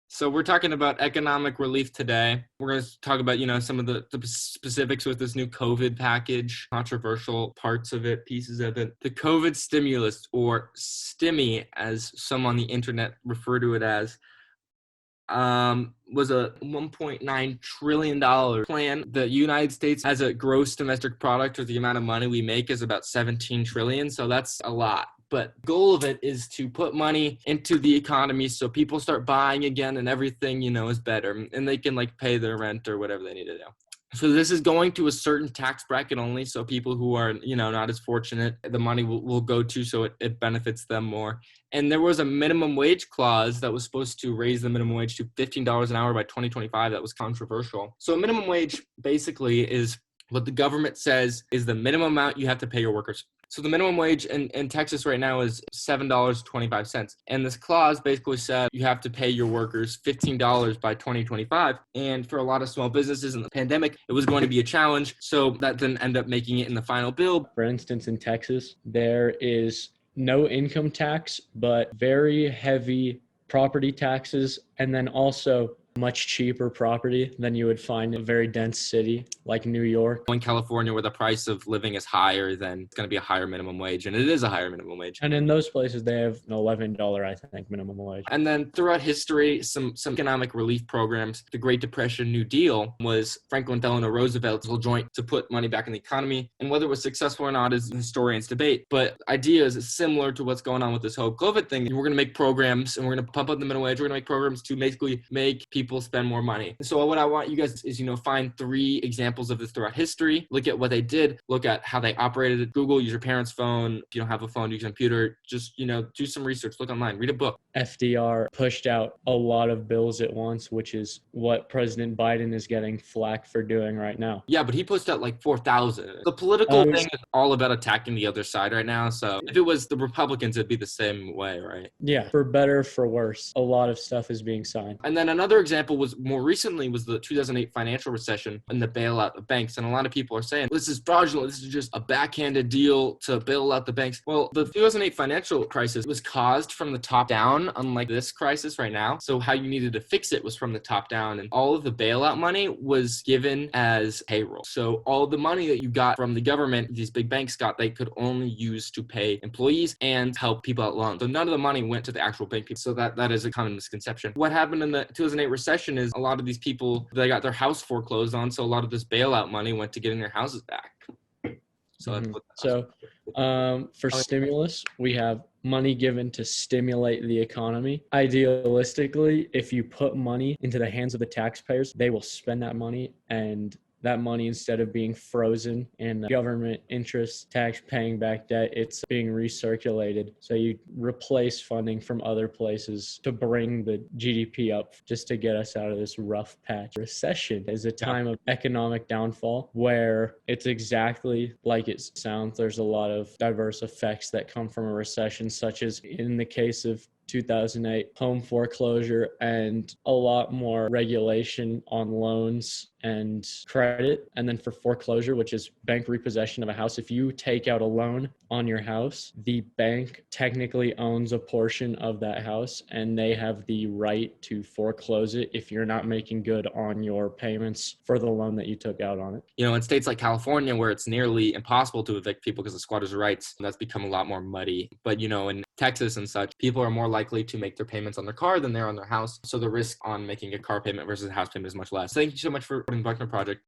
So we're talking about economic relief today. We're going to talk about, some of the specifics with this new COVID package, controversial parts of it, pieces of it. The COVID stimulus, or STIMI, as some on the internet refer to it as, was a $1.9 trillion plan. The United States has a gross domestic product, or the amount of money we make, is about 17 trillion. So that's a lot. But the goal of it is to put money into the economy so people start buying again and everything, is better. And they can pay their rent or whatever they need to do. So this is going to a certain tax bracket only. So people who are, not as fortunate, the money will go to, so it benefits them more. And there was a minimum wage clause that was supposed to raise the minimum wage to $15 an hour by 2025. That was controversial. So minimum wage basically is what the government says is the minimum amount you have to pay your workers. So the minimum wage in Texas right now is $7.25. And this clause basically said you have to pay your workers $15 by 2025. And for a lot of small businesses in the pandemic, it was going to be a challenge. So that didn't end up making it in the final bill. For instance, in Texas, there is no income tax, but very heavy property taxes, and then also much cheaper property than you would find in a very dense city like New York. In California, where the price of living is higher, then it's going to be a higher minimum wage, and it is a higher minimum wage. And in those places, they have an $11, I think, minimum wage. And then throughout history, some economic relief programs. The Great Depression New Deal was Franklin Delano Roosevelt's whole joint to put money back in the economy. And whether it was successful or not is historians debate. But ideas is similar to what's going on with this whole COVID thing. We're going to make programs, and we're going to pump up the minimum wage. We're going to make programs to basically make people spend more money. So what I want you guys is, find 3 examples of this throughout history. Look at what they did. Look at how they operated it. Google, use your parents' phone. If you don't have a phone, use a computer. Just, do some research. Look online. Read a book. FDR pushed out a lot of bills at once, which is what President Biden is getting flack for doing right now. Yeah, but he pushed out 4,000. The political thing is all about attacking the other side right now. So if it was the Republicans, it'd be the same way, right? Yeah, for better, for worse. A lot of stuff is being signed. And then another example was more recently was the 2008 financial recession and the bailout of banks. And a lot of people are saying, this is fraudulent. This is just a backhanded deal to bail out the banks. Well, the 2008 financial crisis was caused from the top down, unlike this crisis right now. So how you needed to fix it was from the top down. And all of the bailout money was given as payroll. So all the money that you got from the government, these big banks got, they could only use to pay employees and help people out loans. So none of the money went to the actual bank people. So that is a common misconception. What happened in the 2008 recession is a lot of these people, they got their house foreclosed on. So a lot of this bailout money went to getting their houses back. For stimulus, we have money given to stimulate the economy. Idealistically, if you put money into the hands of the taxpayers, they will spend that money, and that money, instead of being frozen in government interest, tax paying back debt, it's being recirculated. So you replace funding from other places to bring the GDP up just to get us out of this rough patch. Recession is a time of economic downfall where it's exactly like it sounds. There's a lot of diverse effects that come from a recession, such as in the case of 2008, home foreclosure, and a lot more regulation on loans and credit. And then for foreclosure, which is bank repossession of a house, if you take out a loan on your house, the bank technically owns a portion of that house, and they have the right to foreclose it if you're not making good on your payments for the loan that you took out on it. In states like California, where it's nearly impossible to evict people because of squatters' rights, that's become a lot more muddy. But, in Texas and such, people are more likely to make their payments on their car than they're on their house. So the risk on making a car payment versus a house payment is much less. Thank you so much for supporting the Buckner Project.